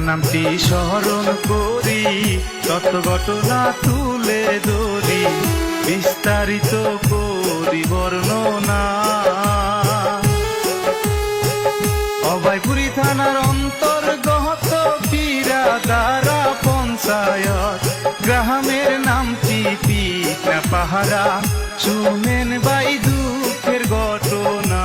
নামটি স্মরণ করি, শত ঘটনা তুলে ধরি, বিস্তারিত করি বর্ণনা। অভয়পুরী থানার অন্তর্গত পিরাদারা পঞ্চায়েত, গ্রামের নামটি পিকনা পাহারা। শুনেন ভাই দুঃখের ঘটনা।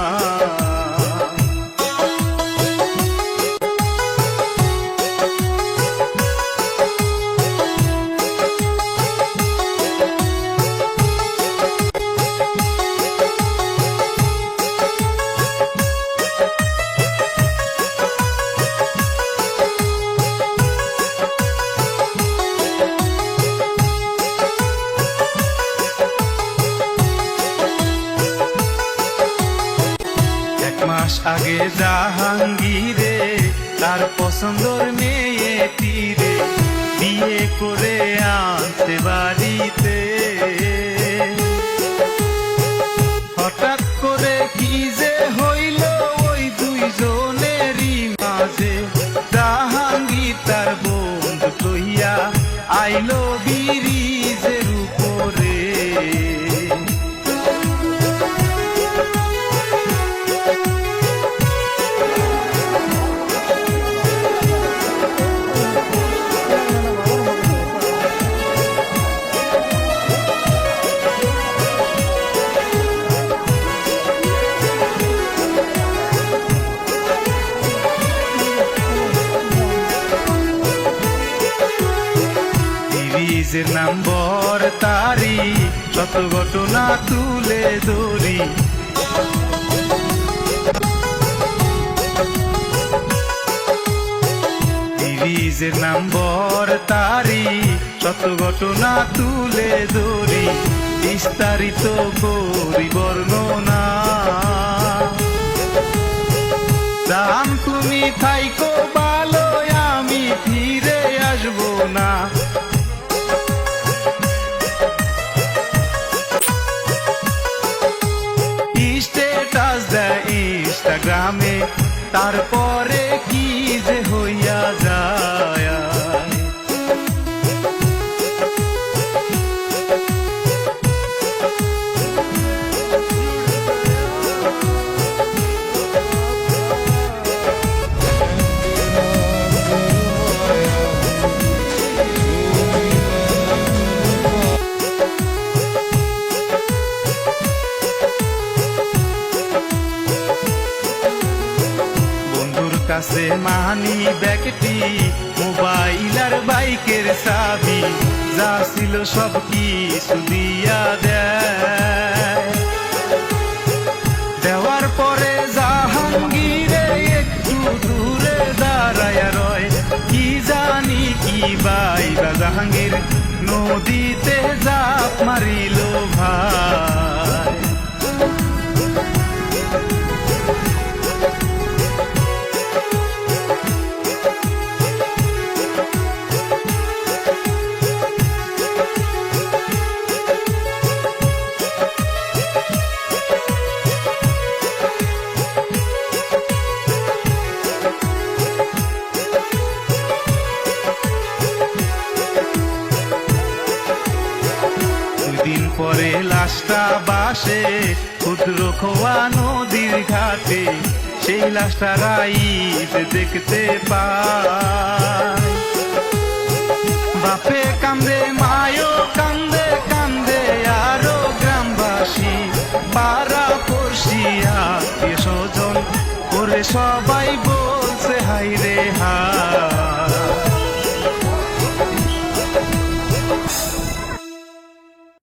মাস আগে জাহাঙ্গীরে তার পছন্দর মেয়েটিরে বিয়ে করে আনতে বাড়িতে। হঠাৎ করে কি যে হইল ওই দুইজনেরই মাঝে, জাহাঙ্গীর তার বন্ধু লইয়া আইলো ব্রিজের উপরে। ব্রিজের নম্বর তারি, শত ঘটনা তুলে ধরি। ব্রিজের নম্বর তারি, শত ঘটনা তুলে ধরি, বিস্তারিত করি বর্ণনা। রাম তুমি থাইকো ভালো, আমি ফিরে আসবো না। ইনস্টাগ্রামে তারপরে কি যে হইয়া যায়। কাছে মানি ব্যাগটি, মোবাইল আর বাইকের চাবি, যা ছিল সব কিছু দিয়া দেওয়ার পরে জাহাঙ্গীরে একটু দূরে দাঁড়ায়া রয়। কি জানি কি বাইবা জাহাঙ্গীর নদীতে জাপ মারিল ভাই। দিন পরে লাশটা বাসে ক্ষুদ্র খোয়া নদীর ঘাটে, সেই লাশটা রাইত দেখতে পায়। বাপে কান্দে মায়ও কান্দে কান্দে আরো গ্রামবাসী, পাড়া পড়শি আত্মীয় স্বজন করে সবাই